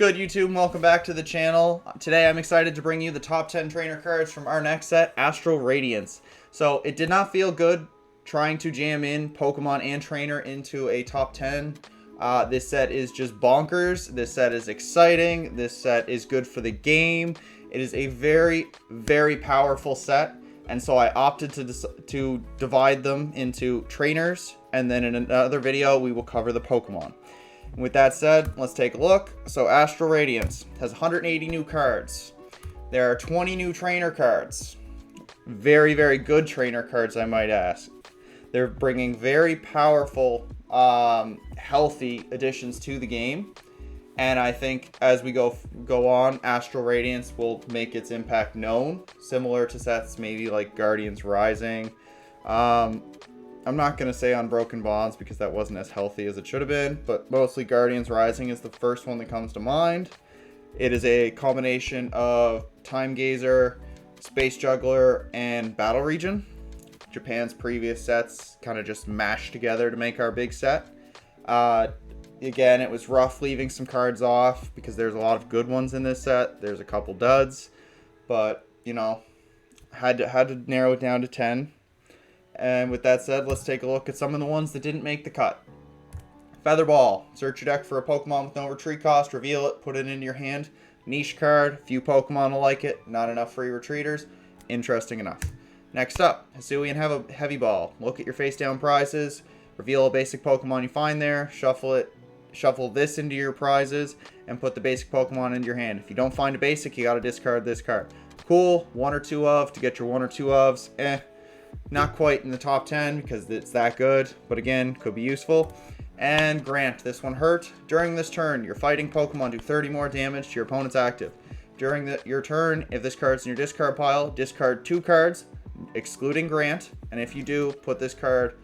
Good YouTube, welcome back to the channel. Today I'm excited to bring you the top 10 trainer cards from our next set, Astral Radiance. So it did not feel good trying to jam in Pokemon and trainer into a top 10. This set is just bonkers. This set is exciting. This set is good for the game. It is a very, very powerful set. And so I opted to divide them into trainers. And then in another video, we will cover the Pokemon. With that said, let's take a look. So Astral Radiance has 180 new cards. There are 20 new trainer cards. Very, very good trainer cards, I might ask. They're bringing very powerful, healthy additions to the game. And I think as we go on, Astral Radiance will make its impact known. Similar to sets maybe like Guardians Rising. I'm not going to say Unbroken Bonds because that wasn't as healthy as it should have been, but mostly Guardians Rising is the first one that comes to mind. It is a combination of Time Gazer, Space Juggler, and Battle Region. Japan's previous sets kind of just mashed together to make our big set. Again, it was rough leaving some cards off because there's a lot of good ones in this set. There's a couple duds, but, you know, had to narrow it down to 10. And with that said, let's take a look at some of the ones that didn't make the cut. Feather Ball. Search your deck for a Pokemon with no retreat cost, reveal it, put it into your hand. Niche card, few Pokemon will like it, not enough free retreaters. Interesting enough. Next up, Hisuian Heavy Ball. Look at your face down prizes, reveal a basic Pokemon you find there, shuffle this into your prizes, and put the basic Pokemon into your hand. If you don't find a basic, you gotta discard this card. Cool, one or two of to get your one or two ofs. Not quite in the top 10 because it's that good, but again, could be useful. And Grant, this one hurt. During this turn, your fighting Pokemon do 30 more damage to your opponent's active. During your turn, if this card's in your discard pile, discard 2 cards, excluding Grant. And if you do, put this card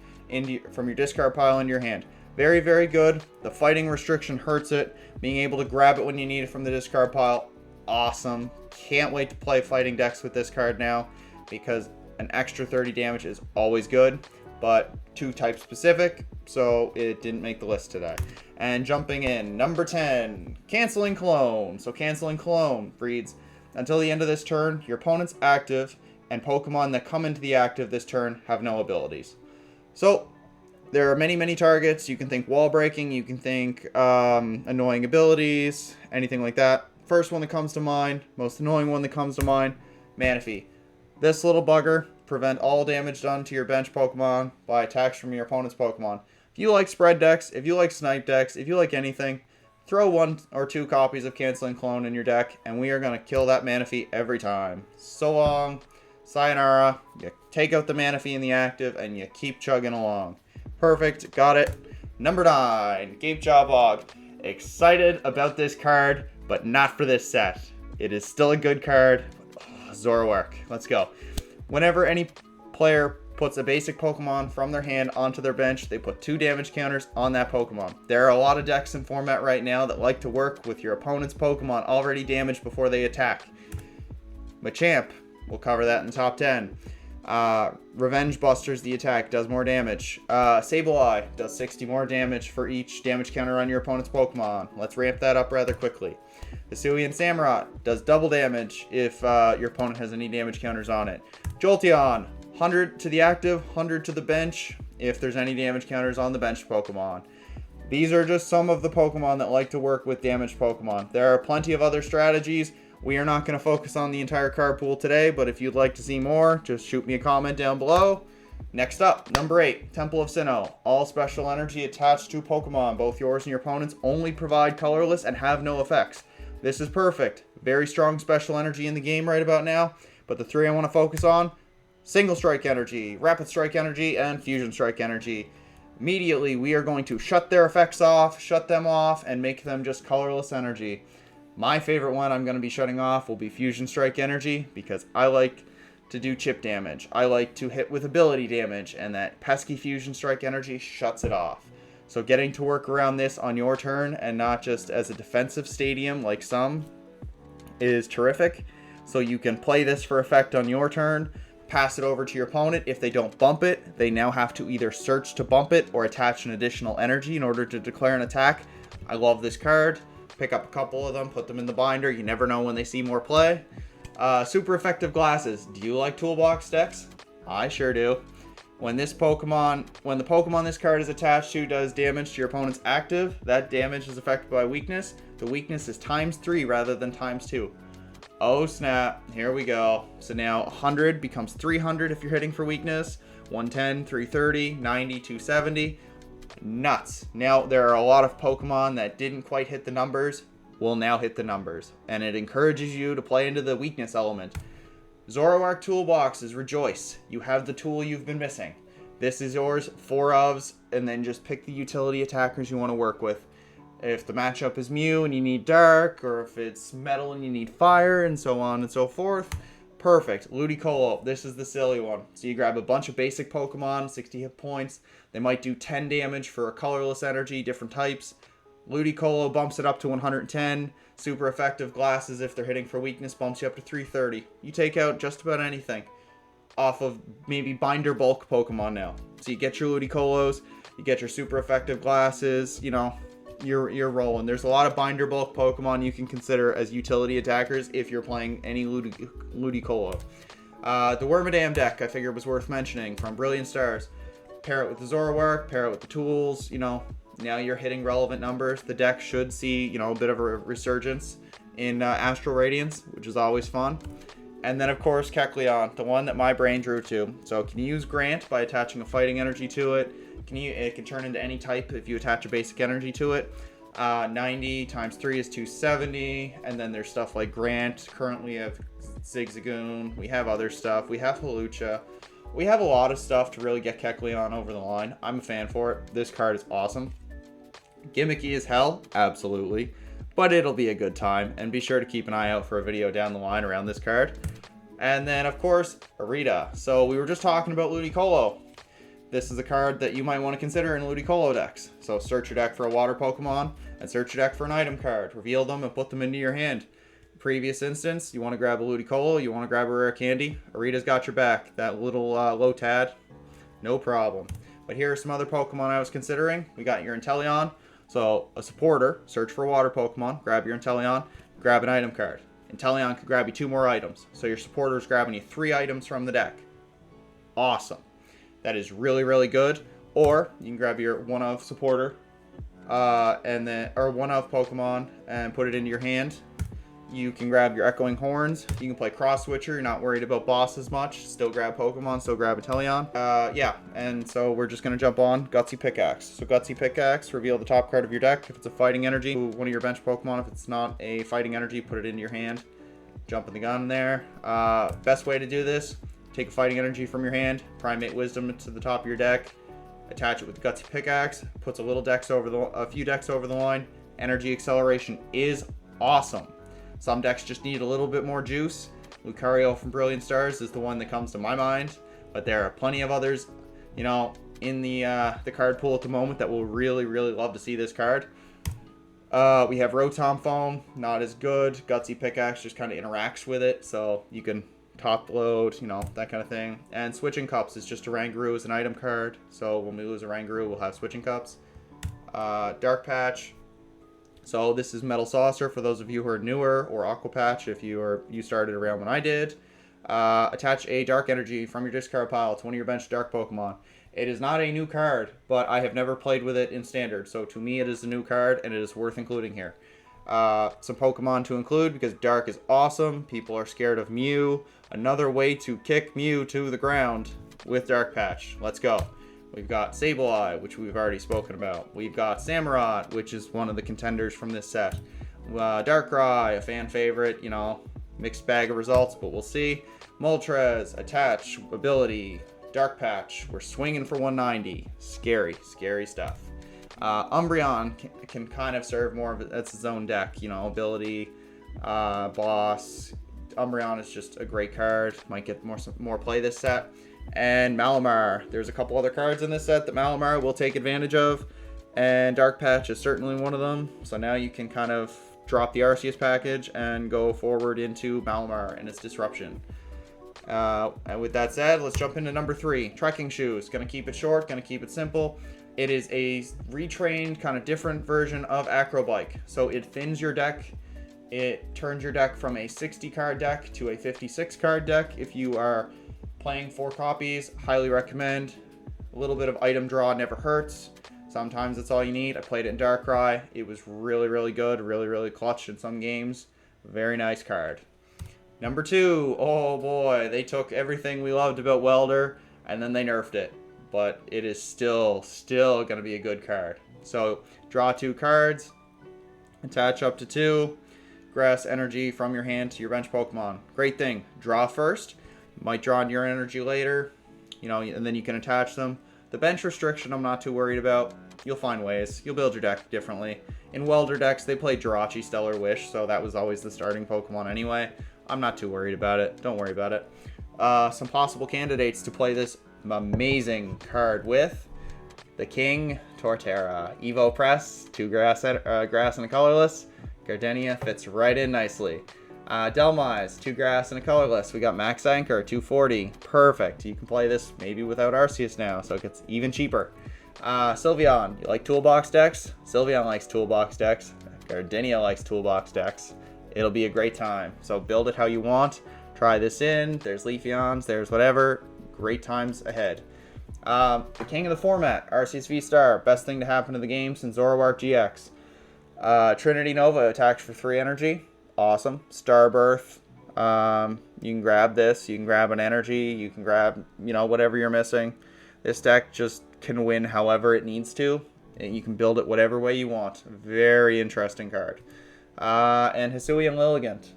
from your discard pile into your hand. Very, very good. The fighting restriction hurts it. Being able to grab it when you need it from the discard pile, awesome. Can't wait to play fighting decks with this card now because an extra 30 damage is always good, but too type specific, so it didn't make the list today. And jumping in, number 10, Canceling Cologne. So Canceling Cologne reads, until the end of this turn, your opponent's active and Pokemon that come into the active this turn have no abilities. So there are many, many targets. You can think wall breaking, you can think annoying abilities, anything like that. First one that comes to mind, most annoying one that comes to mind, Manaphy. This little bugger prevent all damage done to your bench Pokemon by attacks from your opponent's Pokemon. If you like spread decks, if you like snipe decks, if you like anything, throw 1 or 2 copies of Canceling Clone in your deck, and we are going to kill that Manaphy every time. So long, sayonara, you take out the Manaphy in the active, and you keep chugging along. Perfect, got it. Number 9, Gapejaw Bog. Excited about this card, but not for this set. It is still a good card. Zoroark. Let's go. Whenever any player puts a basic Pokemon from their hand onto their bench, they put 2 damage counters on that Pokemon. There are a lot of decks in format right now that like to work with your opponent's Pokemon already damaged before they attack. Machamp, we'll cover that in top 10. Revenge Busters the attack, does more damage. Sableye does 60 more damage for each damage counter on your opponent's Pokemon. Let's ramp that up rather quickly. Hisuian Samurott does double damage if your opponent has any damage counters on it. Jolteon, 100 to the active, 100 to the bench if there's any damage counters on the bench Pokemon. These are just some of the Pokemon that like to work with damaged Pokemon. There are plenty of other strategies. We are not going to focus on the entire card pool today, but if you'd like to see more, just shoot me a comment down below. Next up, number 8, Temple of Sinnoh. All special energy attached to Pokemon, both yours and your opponent's, only provide colorless and have no effects. This is perfect. Very strong special energy in the game right about now, but the 3 I want to focus on, Single Strike Energy, Rapid Strike Energy, and Fusion Strike Energy. Immediately, we are going to shut their effects off, shut them off, and make them just colorless energy. My favorite one I'm going to be shutting off will be Fusion Strike Energy because I like to do chip damage. I like to hit with ability damage, and that pesky Fusion Strike Energy shuts it off. So getting to work around this on your turn and not just as a defensive stadium like some is terrific. So you can play this for effect on your turn, pass it over to your opponent. If they don't bump it, they now have to either search to bump it or attach an additional energy in order to declare an attack. I love this card. Pick up a couple of them, put them in the binder. You never know when they see more play. Super effective glasses. Do you like toolbox decks? I sure do. When the Pokemon this card is attached to does damage to your opponent's active, that damage is affected by weakness. The weakness is ×3 rather than ×2. Oh snap, here we go. So now 100 becomes 300 if you're hitting for weakness. 110, 330, 90, 270. Nuts. Now there are a lot of Pokemon that didn't quite hit the numbers, will now hit the numbers. And it encourages you to play into the weakness element. Zoroark toolboxes, rejoice. You have the tool you've been missing. This is yours, 4 ofs, and then just pick the utility attackers you want to work with. If the matchup is Mew and you need Dark, or if it's Metal and you need Fire, and so on and so forth, perfect. Ludicolo, this is the silly one. So you grab a bunch of basic Pokemon, 60 hit points. They might do 10 damage for a colorless energy, different types. Ludicolo bumps it up to 110. Super effective glasses, if they're hitting for weakness, bumps you up to 330. You take out just about anything off of maybe binder bulk Pokemon now. So you get your Ludicolos, you get your super effective glasses, you know, you're rolling. There's a lot of binder bulk Pokemon you can consider as utility attackers if you're playing any Ludicolo. The Wormadam deck I figured was worth mentioning from Brilliant Stars. Pair it with the Zoroark, pair it with the tools, you know, now you're hitting relevant numbers. The deck should see, you know, a bit of a resurgence in Astral Radiance, which is always fun. And then, of course, Kecleon, the one that my brain drew to. So can you use Grant by attaching a fighting energy to it? It can turn into any type if you attach a basic energy to it. 90 times 3 is 270. And then there's stuff like Grant. Currently we have Zigzagoon. We have other stuff. We have Hawlucha. We have a lot of stuff to really get Kecleon over the line. I'm a fan for it. This card is awesome. Gimmicky as hell, absolutely, but it'll be a good time, and be sure to keep an eye out for a video down the line around this card. And then, of course, Irida. So we were just talking about Ludicolo. This is a card that you might want to consider in Ludicolo decks. So search your deck for a water Pokemon, and search your deck for an item card. Reveal them and put them into your hand. Previous instance, you want to grab a Ludicolo, you want to grab a rare candy, Irida's got your back. That little Lotad, no problem. But here are some other Pokemon I was considering. We got your Inteleon. So, a supporter, search for a water Pokemon, grab your Inteleon, grab an item card. Inteleon can grab you 2 more items. So your supporter is grabbing you 3 items from the deck. Awesome. That is really, really good. Or, you can grab your one-of supporter, or one-of Pokemon, and put it into your hand. You can grab your Echoing Horns. You can play Cross Switcher. You're not worried about bosses much. Still grab Pokemon. Still grab Inteleon. Yeah, and so we're just going to jump on Gutsy Pickaxe. So Gutsy Pickaxe, reveal the top card of your deck. If it's a fighting energy, one of your bench Pokemon. If it's not a fighting energy, put it into your hand. Jumping the gun there. Best way to do this, take a fighting energy from your hand, Primate Wisdom to the top of your deck, attach it with Gutsy Pickaxe, puts a few decks over the line. Energy acceleration is awesome. Some decks just need a little bit more juice. Lucario from Brilliant Stars is the one that comes to my mind, but there are plenty of others, you know, in the card pool at the moment that will really, really love to see this card. We have Rotom Foam, not as good. Gutsy Pickaxe just kind of interacts with it, so you can top load, you know, that kind of thing. And Switching Cups is just a Rangaroo as an item card, so when we lose a Rangaroo, we'll have Switching Cups. Dark Patch. So this is Metal Saucer for those of you who are newer, or Aqua Patch if you started around when I did. Attach a Dark Energy from your discard pile to one of your bench Dark Pokemon. It is not a new card, but I have never played with it in Standard, so to me it is a new card and it is worth including here. Some Pokemon to include because Dark is awesome. People are scared of Mew. Another way to kick Mew to the ground with Dark Patch. Let's go. We've got Sableye, which we've already spoken about. We've got Samurott, which is one of the contenders from this set. Darkrai, a fan favorite, you know, mixed bag of results, but we'll see. Moltres, Attach, Ability, Dark Patch. We're swinging for 190. Scary, scary stuff. Umbreon can kind of serve more of it. That's its own deck, you know, Ability, Boss. Umbreon is just a great card. Might get more play this set. And Malamar. There's a couple other cards in this set that Malamar will take advantage of, and Dark Patch is certainly one of them. So now you can kind of drop the Arceus package and go forward into Malamar and its disruption. And with that said, let's jump into number 3. Trekking Shoes. Gonna keep it short, gonna keep it simple. It is a retrained, kind of different version of Acrobike. So it thins your deck. It turns your deck from a 60 card deck to a 56 card deck. If you are playing 4 copies, highly recommend. A little bit of item draw never hurts. Sometimes it's all you need. I played it in Darkrai. It was really, really good. Really, really clutch in some games. Very nice card. Number 2. Oh boy, they took everything we loved about Welder and then they nerfed it. But it is still going to be a good card. So, draw 2 cards. Attach up to 2. Grass energy from your hand to your bench Pokemon. Great thing. Draw first. Might draw on your energy later. You know, and then you can attach them. The bench restriction I'm not too worried about. You'll find ways. You'll build your deck differently. In Welder decks, they play Jirachi Stellar Wish, so that was always the starting Pokemon anyway. I'm not too worried about it. Don't worry about it. Some possible candidates to play this amazing card with. The King Torterra. Evo Press, 2 grass and a colorless. Gardenia fits right in nicely. Delmise, 2 grass and a colorless. We got Max Anchor, 240. Perfect. You can play this maybe without Arceus now, so it gets even cheaper. Sylveon, you like toolbox decks? Sylveon likes toolbox decks. Gardenia likes toolbox decks. It'll be a great time. So build it how you want. Try this in. There's Leafeons, there's whatever. Great times ahead. The king of the format, Arceus V-Star. Best thing to happen to the game since Zoroark GX. Trinity Nova attacks for 3 energy. Awesome. Starbirth. You can grab this. You can grab an energy. You can grab, you know, whatever you're missing. This deck just can win however it needs to. And you can build it whatever way you want. Very interesting card. And Hisuian Lilligant.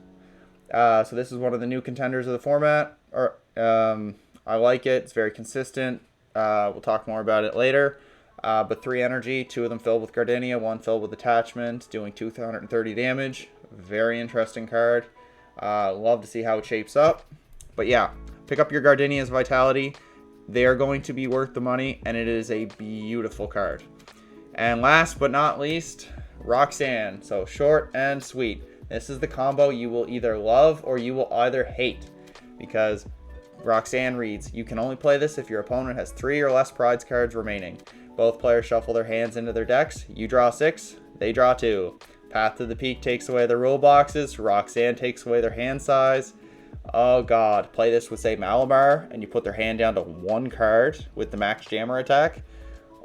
So this is one of the new contenders of the format. I like it. It's very consistent. We'll talk more about it later. But 3 energy, 2 of them filled with Gardenia, 1 filled with attachment, doing 230 damage. Very interesting card. Love to see how it shapes up. But yeah, pick up your Gardenia's Vitality. They are going to be worth the money, and it is a beautiful card. And last but not least, Roxanne. So short and sweet. This is the combo you will either love or you will either hate. Because Roxanne reads, you can only play this if your opponent has 3 or less prize cards remaining. Both players shuffle their hands into their decks. You draw 6, they draw 2. Path to the Peak takes away their rule boxes. Roxanne takes away their hand size. Oh god. Play this with, say, Malamar, and you put their hand down to 1 card with the Max Jammer attack.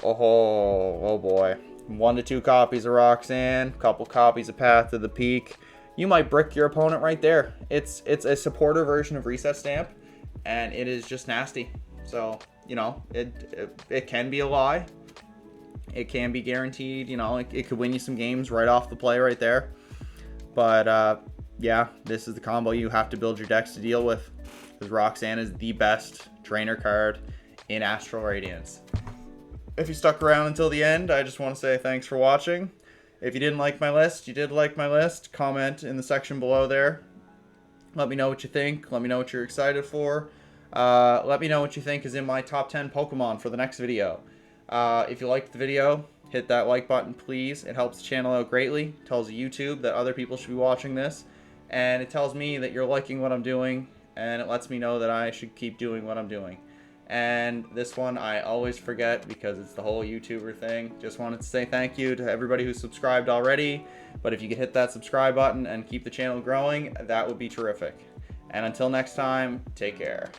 Oh boy. 1 to 2 copies of Roxanne, couple copies of Path to the Peak. You might brick your opponent right there. It's a supporter version of Reset Stamp, and it is just nasty. So, you know, it can be a lie. It can be guaranteed, you know, it could win you some games right off the play right there. But, yeah, this is the combo you have to build your decks to deal with. Because Roxanne is the best trainer card in Astral Radiance. If you stuck around until the end, I just want to say thanks for watching. If you didn't like my list, you did like my list, comment in the section below there. Let me know what you think. Let me know what you're excited for. Let me know what you think is in my top 10 Pokemon for the next video. If you liked the video, hit that like button, please. It helps the channel out greatly. It tells YouTube that other people should be watching this. And it tells me that you're liking what I'm doing. And it lets me know that I should keep doing what I'm doing. And this one I always forget because it's the whole YouTuber thing. Just wanted to say thank you to everybody who's subscribed already. But if you could hit that subscribe button and keep the channel growing, that would be terrific. And until next time, take care.